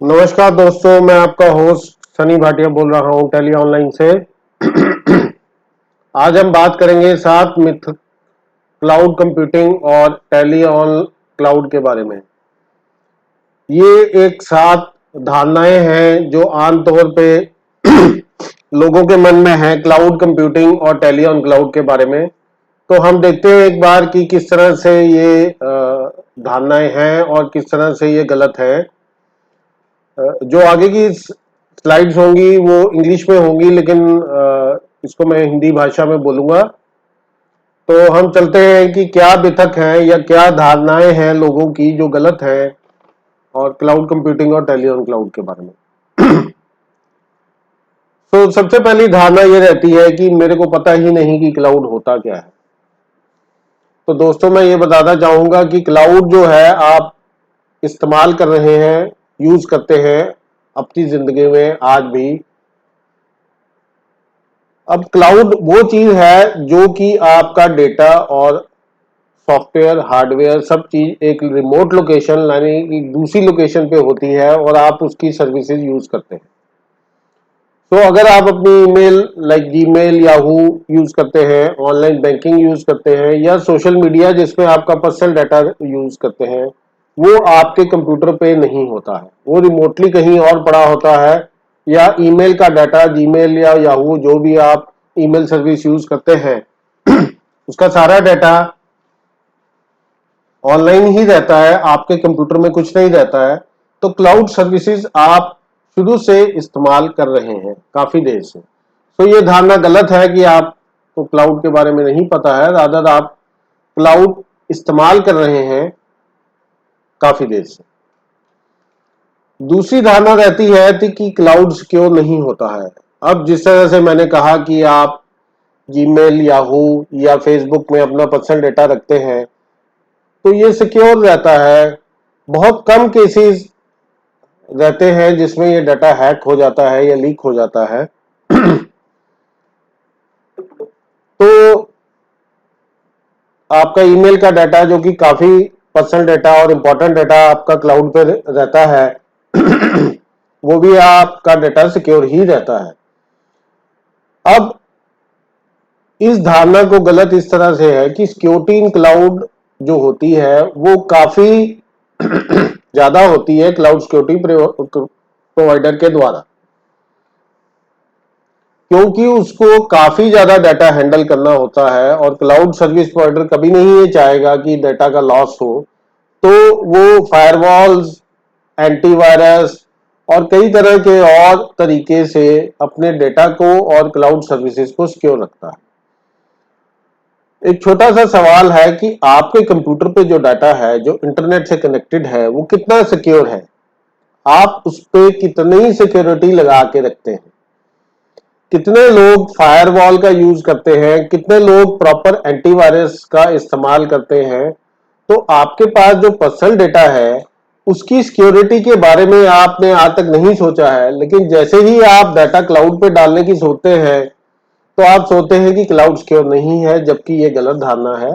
नमस्कार दोस्तों, मैं आपका होस्ट सनी भाटिया बोल रहा हूं टेली ऑनलाइन से। आज हम बात करेंगे 7 मिथ क्लाउड कंप्यूटिंग और टेली ऑन क्लाउड के बारे में। ये एक 7 धारणाएं हैं जो आमतौर पे लोगों के मन में है क्लाउड कंप्यूटिंग और टेली ऑन क्लाउड के बारे में। तो हम देखते हैं एक बार कि किस तरह से ये धारणाएं हैं और किस तरह से ये गलत है। जो आगे की स्लाइड्स होंगी वो इंग्लिश में होंगी, लेकिन इसको मैं हिंदी भाषा में बोलूंगा। तो हम चलते हैं कि क्या मिथक हैं या क्या धारणाएं हैं लोगों की जो गलत है और क्लाउड कंप्यूटिंग और टेली ऑन क्लाउड के बारे में। तो सबसे पहली धारणा ये रहती है कि मेरे को पता ही नहीं कि क्लाउड होता क्या है। तो दोस्तों, मैं ये बताना चाहूंगा कि क्लाउड जो है आप इस्तेमाल कर रहे हैं, यूज करते हैं अपनी जिंदगी में आज भी। अब क्लाउड वो चीज है जो कि आपका डेटा और सॉफ्टवेयर, हार्डवेयर सब चीज एक रिमोट लोकेशन यानी कि दूसरी लोकेशन पे होती है और आप उसकी सर्विसेज यूज करते हैं। तो अगर आप अपनी email like Gmail, Yahoo use करते हैं, ऑनलाइन बैंकिंग यूज करते हैं या सोशल मीडिया जिसमें आपका पर्सनल डाटा यूज करते हैं, वो आपके कंप्यूटर पे नहीं होता है, वो रिमोटली कहीं और पड़ा होता है। या ईमेल का डाटा, जीमेल या याहू जो भी आप ईमेल सर्विस यूज करते हैं उसका सारा डाटा ऑनलाइन ही रहता है, आपके कंप्यूटर में कुछ नहीं रहता है। तो क्लाउड सर्विसेज आप शुरू से इस्तेमाल कर रहे हैं काफी देर से। तो ये धारणा गलत है कि आपको क्लाउड के बारे में नहीं पता है, रादर आप क्लाउड इस्तेमाल कर रहे हैं काफी देर से। दूसरी धारणा रहती है कि क्लाउड सिक्योर नहीं होता है। अब जिस तरह से मैंने कहा कि आप जीमेल, याहू या फेसबुक में अपना पर्सनल डेटा रखते हैं तो ये सिक्योर रहता है। बहुत कम केसेस रहते हैं जिसमें ये डाटा हैक हो जाता है या लीक हो जाता है। तो आपका ईमेल का डाटा जो कि काफी पर्सनल डाटा और इंपॉर्टेंट डाटा आपका क्लाउड पे रहता है वो भी आपका डाटा सिक्योर ही रहता है। अब इस धारणा को गलत इस तरह से है कि सिक्योरिटी इन क्लाउड जो होती है वो काफी ज्यादा होती है क्लाउड सिक्योरिटी प्रोवाइडर के द्वारा, क्योंकि उसको काफी ज्यादा डाटा हैंडल करना होता है और क्लाउड सर्विस प्रोवाइडर कभी नहीं ये चाहेगा कि डाटा का लॉस हो। तो वो फायरवॉल्स, एंटीवायरस और कई तरह के और तरीके से अपने डेटा को और क्लाउड सर्विसेज को सिक्योर रखता है। एक छोटा सा सवाल है कि आपके कंप्यूटर पे जो डाटा है, जो इंटरनेट से कनेक्टेड है, वो कितना सिक्योर है? आप उस पर कितनी सिक्योरिटी लगा के रखते हैं? कितने लोग फायरवॉल का यूज करते हैं? कितने लोग प्रॉपर एंटीवायरस का इस्तेमाल करते हैं? तो आपके पास जो पर्सनल डेटा है उसकी सिक्योरिटी के बारे में आपने आज तक नहीं सोचा है, लेकिन जैसे ही आप डाटा क्लाउड पे डालने की सोचते हैं तो आप सोचते हैं कि क्लाउड सिक्योर नहीं है, जबकि ये गलत धारणा है।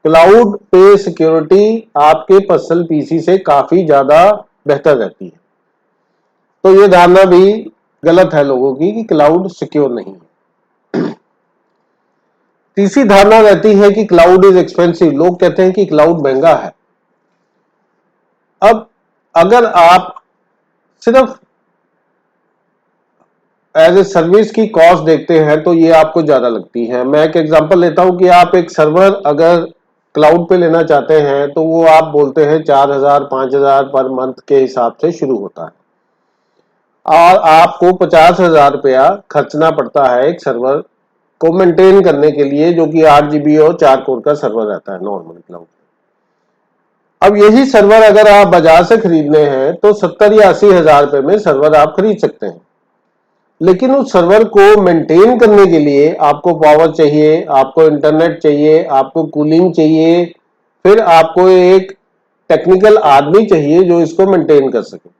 क्लाउड पे सिक्योरिटी आपके पर्सनल पीसी से काफी ज्यादा बेहतर रहती है। तो ये धारणा भी गलत है लोगों की कि क्लाउड सिक्योर नहीं है। तीसरी धारणा रहती है कि क्लाउड इज एक्सपेंसिव। लोग कहते हैं कि क्लाउड महंगा है। अब अगर आप सिर्फ एज ए सर्विस की कॉस्ट देखते हैं तो ये आपको ज्यादा लगती है। मैं एक एग्जांपल लेता हूं कि आप एक सर्वर अगर क्लाउड पे लेना चाहते हैं तो वो आप बोलते हैं 4,000 5,000 पर मंथ के हिसाब से शुरू होता है और आपको 50,000 रुपया खर्चना पड़ता है एक सर्वर को मेंटेन करने के लिए, जो कि 8 GB और 4 कोर का सर्वर रहता है नॉर्मल क्लाउड। अब यही सर्वर अगर आप बाजार से खरीदने हैं तो 70 या 80,000 रुपए में सर्वर आप खरीद सकते हैं, लेकिन उस सर्वर को मेंटेन करने के लिए आपको पावर चाहिए, आपको इंटरनेट चाहिए, आपको कूलिंग चाहिए, फिर आपको एक टेक्निकल आदमी चाहिए जो इसको मेंटेन कर सके।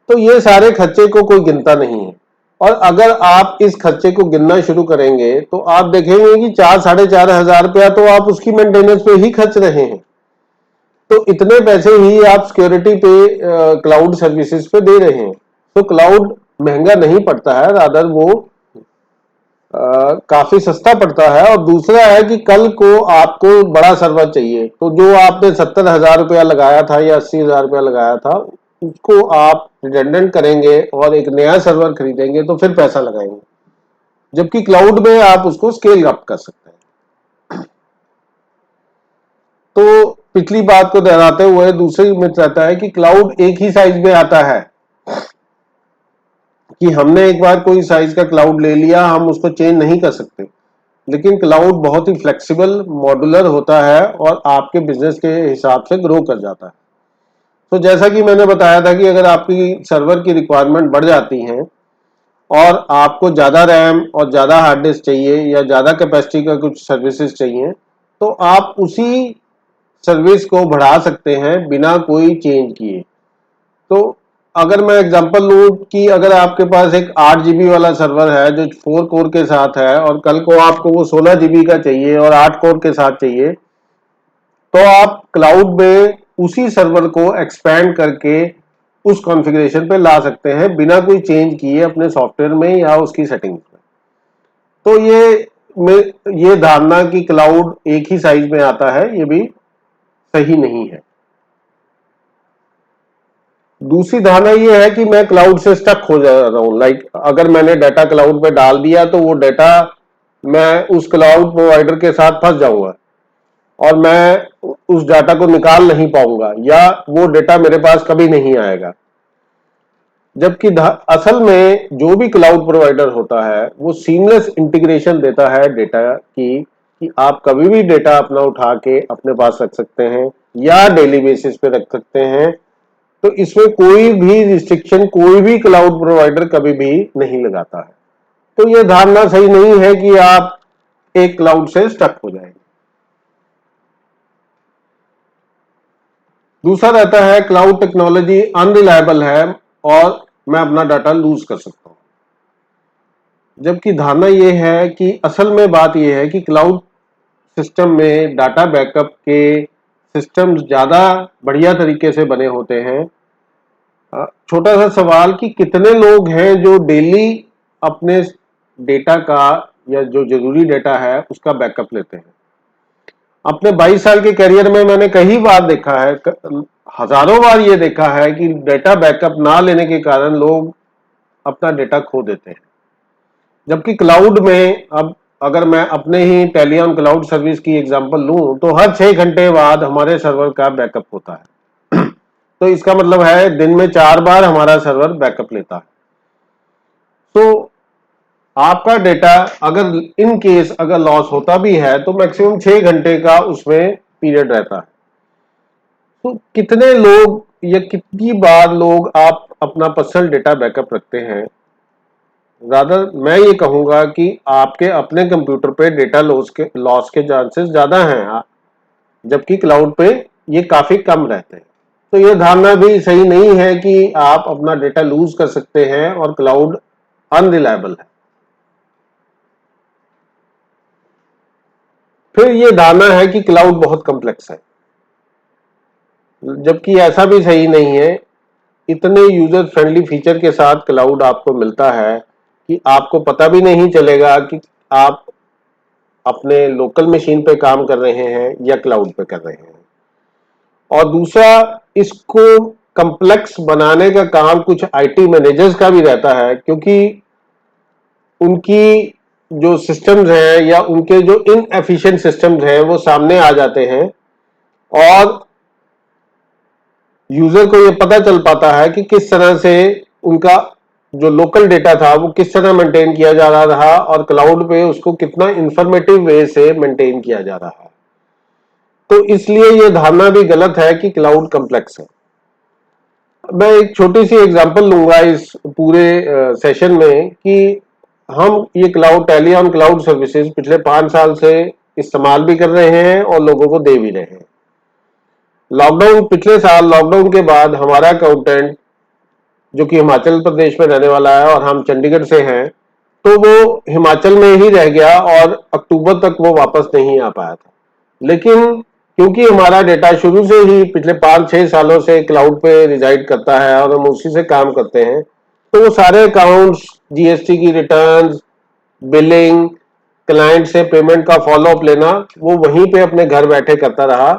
तो ये सारे खर्चे को कोई गिनता नहीं है। और अगर आप इस खर्चे को गिनना शुरू करेंगे तो आप देखेंगे कि 4 साढ़े 4 हजार रुपया तो आप उसकी मेंटेनेंस पे ही खर्च रहे हैं। तो इतने पैसे ही आप सिक्योरिटी पे क्लाउड सर्विसेज पे दे रहे हैं। तो क्लाउड महंगा नहीं पड़ता है, रादर वो काफी सस्ता पड़ता है। और दूसरा है कि कल को आपको बड़ा सर्वर चाहिए, तो जो आपने 70,000 रुपया लगाया था या 80,000 रुपया लगाया था, उसको आप रिडंडेंट करेंगे और एक नया सर्वर खरीदेंगे तो फिर पैसा लगाएंगे, जबकि क्लाउड में आप उसको स्केल अप कर सकते हैं। तो पिछली बात को दोहराते हुए दूसरी मिथ रहता है कि क्लाउड एक ही साइज में आता है, कि हमने एक बार कोई साइज का क्लाउड ले लिया, हम उसको चेंज नहीं कर सकते। लेकिन क्लाउड बहुत ही फ्लेक्सिबल, मॉड्यूलर होता है और आपके बिजनेस के हिसाब से ग्रो कर जाता है। तो जैसा कि मैंने बताया था कि अगर आपकी सर्वर की रिक्वायरमेंट बढ़ जाती है और आपको ज़्यादा रैम और ज़्यादा हार्ड डिस्क चाहिए या ज़्यादा कैपेसिटी का कुछ सर्विसेज चाहिए, तो आप उसी सर्विस को बढ़ा सकते हैं बिना कोई चेंज किए। तो अगर मैं एग्जांपल लूँ कि अगर आपके पास एक 8 GB वाला सर्वर है जो 4 कोर के साथ है और कल को आपको वो 16 GB का चाहिए और 8 कोर के साथ चाहिए, तो आप क्लाउड में उसी सर्वर को एक्सपैंड करके उस कॉन्फ़िगरेशन पे ला सकते हैं बिना कोई चेंज किए अपने सॉफ्टवेयर में या उसकी सेटिंग्स में। तो ये धारणा कि क्लाउड एक ही साइज में आता है, ये भी सही नहीं है। दूसरी धारणा ये है कि मैं क्लाउड से स्टक हो जा रहा हूं। लाइक अगर मैंने डाटा क्लाउड पे डाल दिया तो वो डाटा मैं उस क्लाउड प्रोवाइडर के साथ फंस जाऊंगा और मैं उस डाटा को निकाल नहीं पाऊंगा या वो डाटा मेरे पास कभी नहीं आएगा। जबकि असल में जो भी क्लाउड प्रोवाइडर होता है वो सीमलेस इंटीग्रेशन देता है डेटा की, कि आप कभी भी डेटा अपना उठा के अपने पास रख सकते हैं या डेली बेसिस पे रख सकते हैं। तो इसमें कोई भी रिस्ट्रिक्शन कोई भी क्लाउड प्रोवाइडर कभी भी नहीं लगाता है। तो यह धारणा सही नहीं है कि आप एक क्लाउड से स्टक हो जाएंगे। दूसरा रहता है क्लाउड टेक्नोलॉजी अनरिलायबल है और मैं अपना डाटा लूज कर सकता हूं। जबकि धारणा यह है कि असल में बात यह है कि क्लाउड सिस्टम में डाटा बैकअप के सिस्टम्स ज्यादा बढ़िया तरीके से बने होते हैं। छोटा सा सवाल कि कितने लोग हैं जो डेली अपने डेटा का या जो जरूरी डेटा है उसका बैकअप लेते हैं। अपने 22 साल के करियर में मैंने कई बार देखा है, हजारों बार ये देखा है कि डेटा बैकअप ना लेने के कारण लोग अपना डेटा खो देते हैं। जबकि क्लाउड में अब अगर मैं अपने ही टेलियन क्लाउड सर्विस की एग्जांपल लूं तो हर 6 घंटे बाद हमारे सर्वर का बैकअप होता है। तो इसका मतलब है दिन में 4 बार हमारा सर्वर बैकअप लेता है। तो आपका डेटा अगर इन केस अगर लॉस होता भी है तो मैक्सिमम 6 घंटे का उसमें पीरियड रहता है। तो कितने लोग या कितनी बार लोग आप अपना पर्सनल डेटा बैकअप रखते हैं? रादर मैं ये कहूंगा कि आपके अपने कंप्यूटर पे डेटा लॉस के चांसेस ज्यादा हैं, जबकि क्लाउड पे ये काफी कम रहते हैं। तो ये धारणा भी सही नहीं है कि आप अपना डेटा लूज कर सकते हैं और क्लाउड अनरिलायबल है। फिर ये धारणा है कि क्लाउड बहुत कॉम्प्लेक्स है, जबकि ऐसा भी सही नहीं है। इतने यूजर फ्रेंडली फीचर के साथ क्लाउड आपको मिलता है कि आपको पता भी नहीं चलेगा कि आप अपने लोकल मशीन पे काम कर रहे हैं या क्लाउड पे कर रहे हैं। और दूसरा, इसको कॉम्प्लेक्स बनाने का काम कुछ आईटी मैनेजर्स का भी रहता है, क्योंकि उनकी जो सिस्टम्स हैं या उनके जो इनएफिशिएंट सिस्टम्स हैं वो सामने आ जाते हैं और यूजर को ये पता चल पाता है कि किस तरह से उनका जो लोकल डेटा था वो किस तरह मेंटेन किया जा रहा था और क्लाउड पे उसको कितना इंफॉर्मेटिव वे से मेंटेन किया जा रहा है। तो इसलिए ये धारणा भी गलत है कि क्लाउड कॉम्प्लेक्स है। मैं एक छोटी सी एग्जांपल लूंगा इस पूरे सेशन में कि हम ये क्लाउड टेलियन क्लाउड सर्विसेज पिछले 5 साल से इस्तेमाल भी कर रहे हैं और लोगों को दे भी रहे हैं। पिछले साल लॉकडाउन के बाद हमारा अकाउंटेंट जो कि हिमाचल प्रदेश में रहने वाला है और हम चंडीगढ़ से हैं, तो वो हिमाचल में ही रह गया और अक्टूबर तक वो वापस नहीं आ पाया था। लेकिन क्योंकि हमारा डेटा शुरू से ही पिछले 5-6 सालों से क्लाउड पे रिजाइड करता है और हम उसी से काम करते हैं, तो वो सारे अकाउंट्स, जीएसटी की रिटर्न्स, बिलिंग, क्लाइंट से पेमेंट का फॉलो अप लेना, वो वहीं पे अपने घर बैठे करता रहा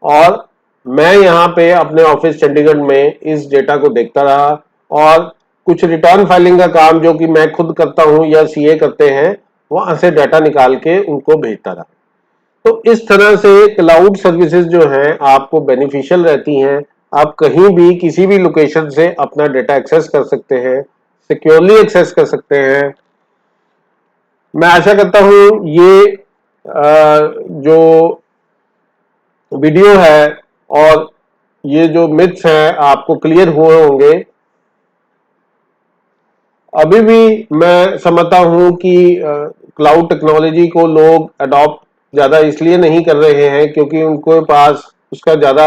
और मैं यहाँ पे अपने ऑफिस चंडीगढ़ में इस डेटा को देखता रहा और कुछ रिटर्न फाइलिंग का काम जो कि मैं खुद करता हूँ या सीए करते हैं, वहां से डाटा निकाल के उनको भेजता रहा। तो इस तरह से क्लाउड सर्विसेज जो हैं आपको बेनिफिशियल रहती हैं। आप कहीं भी किसी भी लोकेशन से अपना डेटा एक्सेस कर सकते हैं, सिक्योरली एक्सेस कर सकते हैं। मैं आशा करता हूं ये जो वीडियो है और ये जो मिथ्स हैं आपको क्लियर हुए होंगे। अभी भी मैं समझता हूं कि क्लाउड टेक्नोलॉजी को लोग अडॉप्ट ज्यादा इसलिए नहीं कर रहे हैं क्योंकि उनके पास उसका ज्यादा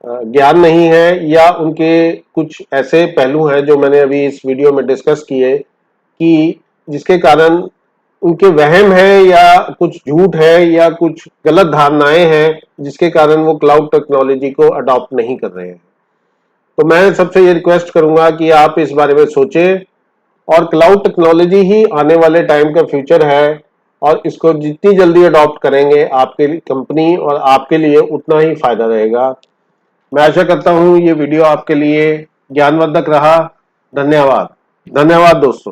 ज्ञान नहीं है या उनके कुछ ऐसे पहलू हैं जो मैंने अभी इस वीडियो में डिस्कस किए कि जिसके कारण उनके वहम है या कुछ झूठ है या कुछ गलत धारणाएं हैं जिसके कारण वो क्लाउड टेक्नोलॉजी को अडॉप्ट नहीं कर रहे हैं। तो मैं सबसे ये रिक्वेस्ट करूंगा कि आप इस बारे में सोचें और क्लाउड टेक्नोलॉजी ही आने वाले टाइम का फ्यूचर है और इसको जितनी जल्दी अडॉप्ट करेंगे आपके कंपनी और आपके लिए उतना ही फायदा रहेगा। मैं आशा करता हूं ये वीडियो आपके लिए ज्ञानवर्धक रहा। धन्यवाद। धन्यवाद दोस्तों।